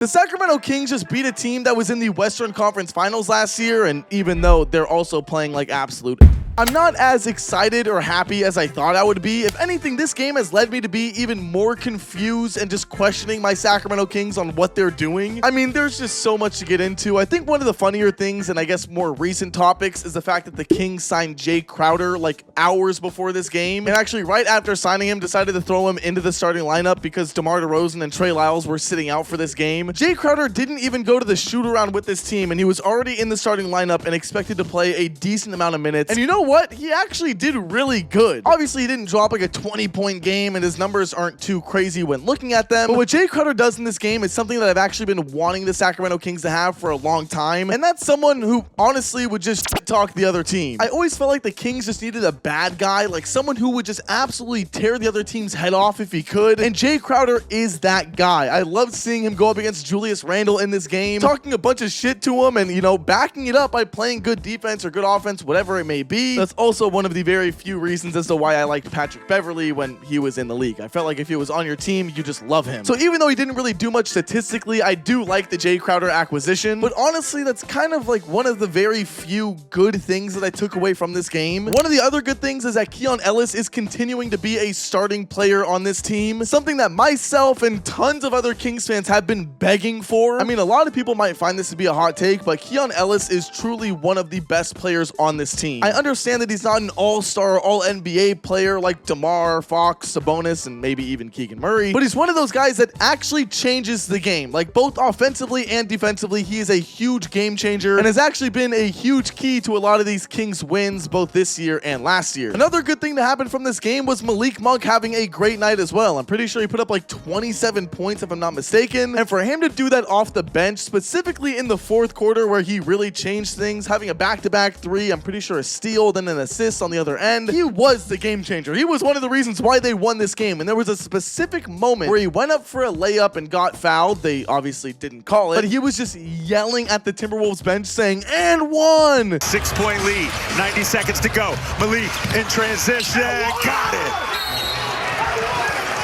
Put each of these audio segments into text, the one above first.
The Sacramento Kings just beat a team that was in the Western Conference Finals last year, and even though they're also playing like absolute, I'm not as excited or happy as I thought I would be. If anything, this game has led me to be even more confused and just questioning my Sacramento Kings on what they're doing. I mean, there's just so much to get into. I think one of the funnier things, and I guess more recent topics, is the fact that the Kings signed Jae Crowder like hours before this game, and actually right after signing him, decided to throw him into the starting lineup because DeRozan and Trey Lyles were sitting out for this game. Jae Crowder didn't even go to the shoot-around with this team, and he was already in the starting lineup and expected to play a decent amount of minutes. And you know what? He actually did really good. Obviously, he didn't drop like a 20-point game, and his numbers aren't too crazy when looking at them. But what Jae Crowder does in this game is something that I've actually been wanting the Sacramento Kings to have for a long time, and that's someone who honestly would just talk the other team. I always felt like the Kings just needed a bad guy, like someone who would just absolutely tear the other team's head off if he could, and Jae Crowder is that guy. I loved seeing him go up against Julius Randle in this game, talking a bunch of shit to him and, you know, backing it up by playing good defense or good offense, whatever it may be. That's also one of the very few reasons as to why I liked Patrick Beverley when he was in the league. I felt like if he was on your team, you just love him. So even though he didn't really do much statistically, I do like the Jae Crowder acquisition, but honestly, that's kind of like one of the very few good things that I took away from this game. One of the other good things is that Keon Ellis is continuing to be a starting player on this team, something that myself and tons of other Kings fans have been begging for. I mean, a lot of people might find this to be a hot take, but Keon Ellis is truly one of the best players on this team. I understand that he's not an all-star, all-NBA player like DeMar, Fox, Sabonis, and maybe even Keegan Murray, but he's one of those guys that actually changes the game. Like, both offensively and defensively, he is a huge game changer and has actually been a huge key to a lot of these Kings wins both this year and last year. Another good thing to happen from this game was Malik having a great night as well. I'm pretty sure he put up like 27 points if I'm not mistaken, and for him to do that off the bench, specifically in the fourth quarter where he really changed things, having a back-to-back three, I'm pretty sure a steal, then an assist on the other end, he was the game changer. He was one of the reasons why they won this game, and there was a specific moment where he went up for a layup and got fouled. They obviously didn't call it, but he was just yelling at the Timberwolves bench saying, "And one!" 6-point lead, 90 seconds to go. Malik in transition, got it.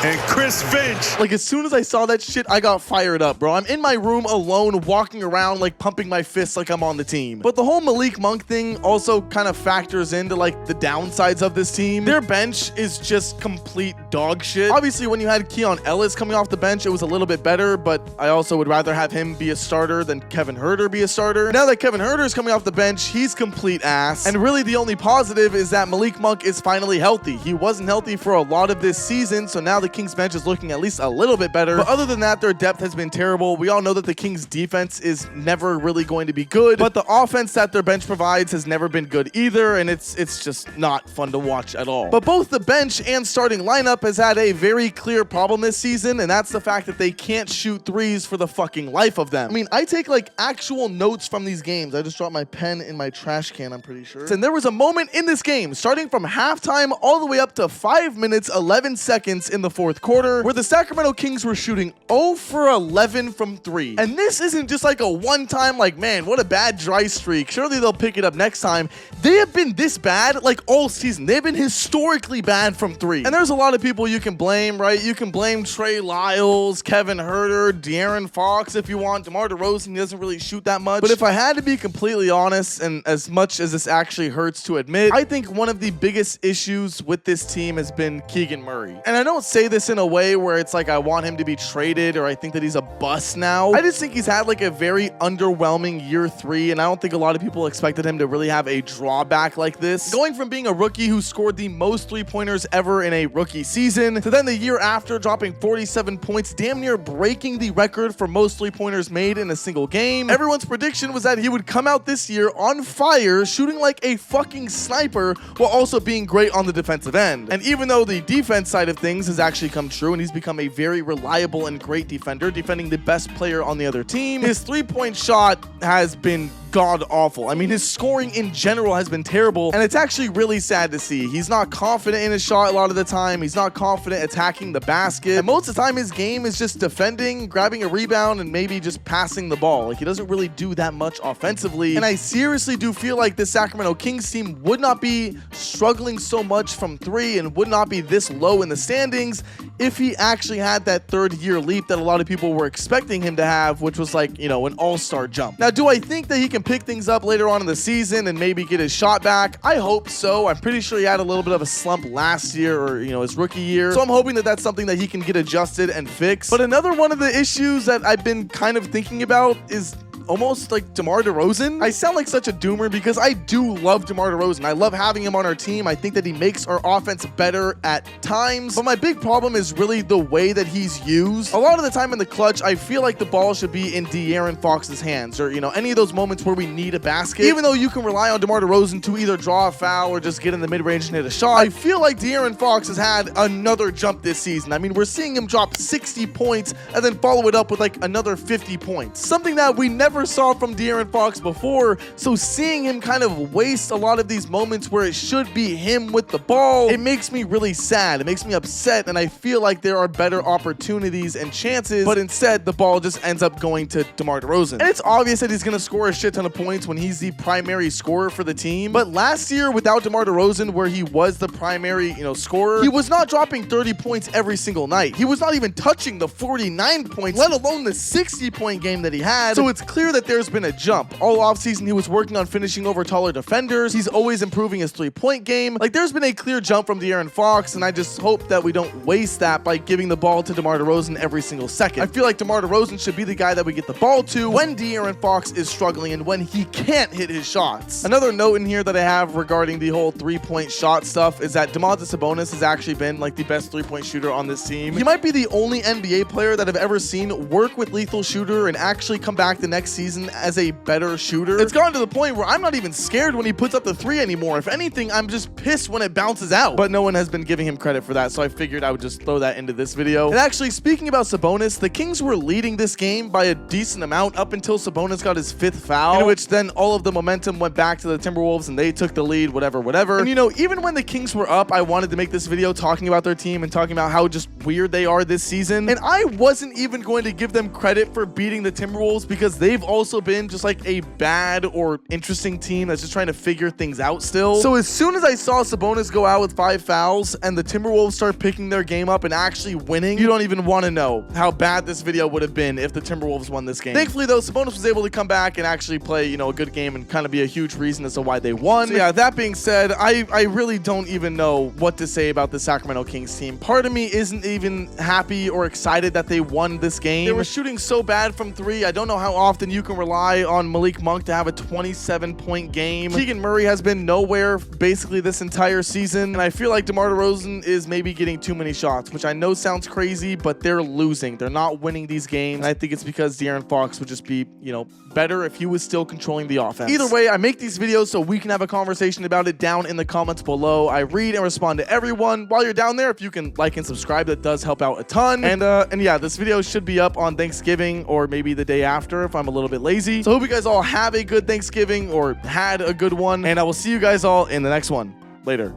And Chris Finch. Like, as soon as I saw that shit, I got fired up, bro. I'm in my room alone, walking around, like, pumping my fists like I'm on the team. But the whole Malik Monk thing also kind of factors into, like, the downsides of this team. Their bench is just complete dog shit. Obviously, when you had Keon Ellis coming off the bench, it was a little bit better, but I also would rather have him be a starter than Kevin Huerter be a starter. Now that Kevin Huerter is coming off the bench, he's complete ass. And really, the only positive is that Malik Monk is finally healthy. He wasn't healthy for a lot of this season, so now the Kings bench is looking at least a little bit better, but other than that, their depth has been terrible. We all know that the Kings defense is never really going to be good, but the offense that their bench provides has never been good either, and it's just not fun to watch at all. But both the bench and starting lineup has had a very clear problem this season, and that's the fact that they can't shoot threes for the fucking life of them. I mean, I take like actual notes from these games. I just dropped my pen in my trash can, I'm pretty sure. And there was a moment in this game, starting from halftime all the way up to 5 minutes 11 seconds in the fourth quarter, where the Sacramento Kings were shooting 0 for 11 from 3. And this isn't just like a one-time, like, man, what a bad dry streak, surely they'll pick it up next time. They have been this bad like all season. They've been historically bad from 3. And there's a lot of people you can blame, right? You can blame Trey Lyles, Kevin Huerter, De'Aaron Fox if you want. DeMar DeRozan, he doesn't really shoot that much. But if I had to be completely honest, and as much as this actually hurts to admit, I think one of the biggest issues with this team has been Keegan Murray. And I don't say this in a way where it's like I want him to be traded or I think that he's a bust now. I just think he's had like a very underwhelming year 3, and I don't think a lot of people expected him to really have a drawback like this. Going from being a rookie who scored the most 3-pointers ever in a rookie season to then the year after dropping 47 points, damn near breaking the record for most 3-pointers made in a single game. Everyone's prediction was that he would come out this year on fire, shooting like a fucking sniper while also being great on the defensive end. And even though the defense side of things has actually come true and he's become a very reliable and great defender, defending the best player on the other team, his 3-point shot has been god-awful. I mean, his scoring in general has been terrible, and it's actually really sad to see. He's not confident in his shot a lot of the time. He's not confident attacking the basket, and most of the time his game is just defending, grabbing a rebound, and maybe just passing the ball. Like, he doesn't really do that much offensively, and I seriously do feel like this Sacramento Kings team would not be struggling so much from 3 and would not be this low in the standings if he actually had that third-year leap that a lot of people were expecting him to have, which was like, you know, an all-star jump. Now, do I think that he can pick things up later on in the season and maybe get his shot back? I hope so. I'm pretty sure he had a little bit of a slump last year, or, you know, his rookie year. So I'm hoping that that's something that he can get adjusted and fixed. But another one of the issues that I've been kind of thinking about is almost like DeMar DeRozan. I sound like such a doomer because I do love DeMar DeRozan. I love having him on our team. I think that he makes our offense better at times. But my big problem is really the way that he's used. A lot of the time in the clutch, I feel like the ball should be in De'Aaron Fox's hands, or, you know, any of those moments where we need a basket. Even though you can rely on DeMar DeRozan to either draw a foul or just get in the mid-range and hit a shot, I feel like De'Aaron Fox has had another jump this season. I mean, we're seeing him drop 60 points and then follow it up with like another 50 points. Something that we never saw from De'Aaron Fox before. So seeing him kind of waste a lot of these moments where it should be him with the ball, it makes me really sad. It makes me upset, and I feel like there are better opportunities and chances, but instead the ball just ends up going to DeMar DeRozan. And it's obvious that he's going to score a shit ton of points when he's the primary scorer for the team. But last year, without DeMar DeRozan, where he was the primary, you know, scorer, he was not dropping 30 points every single night. He was not even touching the 49 points, let alone the 60-point game that he had. So it's clear that there's been a jump. All offseason, he was working on finishing over taller defenders. He's always improving his three-point game. Like, there's been a clear jump from De'Aaron Fox, and I just hope that we don't waste that by giving the ball to DeMar DeRozan every single second. I feel like DeMar DeRozan should be the guy that we get the ball to when De'Aaron Fox is struggling and when he can't hit his shots. Another note in here that I have regarding the whole three-point shot stuff is that Domantas Sabonis has actually been like the best three-point shooter on this team. He might be the only NBA player that I've ever seen work with lethal shooter and actually come back the next season as a better shooter. It's gotten to the point where I'm not even scared when he puts up the three anymore. If anything, I'm just pissed when it bounces out. But no one has been giving him credit for that, so I figured I would just throw that into this video. And actually, speaking about Sabonis, the Kings were leading this game by a decent amount up until Sabonis got his 5th foul, in which then all of the momentum went back to the Timberwolves and they took the lead, whatever. And you know, even when the Kings were up, I wanted to make this video talking about their team and talking about how just weird they are this season. And I wasn't even going to give them credit for beating the Timberwolves because they've also been just like a bad or interesting team that's just trying to figure things out still. So as soon as I saw Sabonis go out with 5 fouls and the Timberwolves start picking their game up and actually winning, you don't even want to know how bad this video would have been if the Timberwolves won this game. Thankfully though, Sabonis was able to come back and actually play, you know, a good game and kind of be a huge reason as to why they won. So yeah, that being said, I really don't even know what to say about the Sacramento Kings team. Part of me isn't even happy or excited that they won this game. They were shooting so bad from 3. I don't know how often you can rely on Malik Monk to have a 27-point game. Keegan Murray has been nowhere basically this entire season, and I feel like DeMar DeRozan is maybe getting too many shots, which I know sounds crazy, but they're losing. They're not winning these games, and I think it's because De'Aaron Fox would just be, you know, better if he was still controlling the offense. Either way, I make these videos so we can have a conversation about it down in the comments below. I read and respond to everyone. While you're down there, if you can like and subscribe, that does help out a ton. And yeah, this video should be up on Thanksgiving or maybe the day after if I'm a little bit lazy. So I hope you guys all have a good Thanksgiving or had a good one, and I will see you guys all in the next one. Later.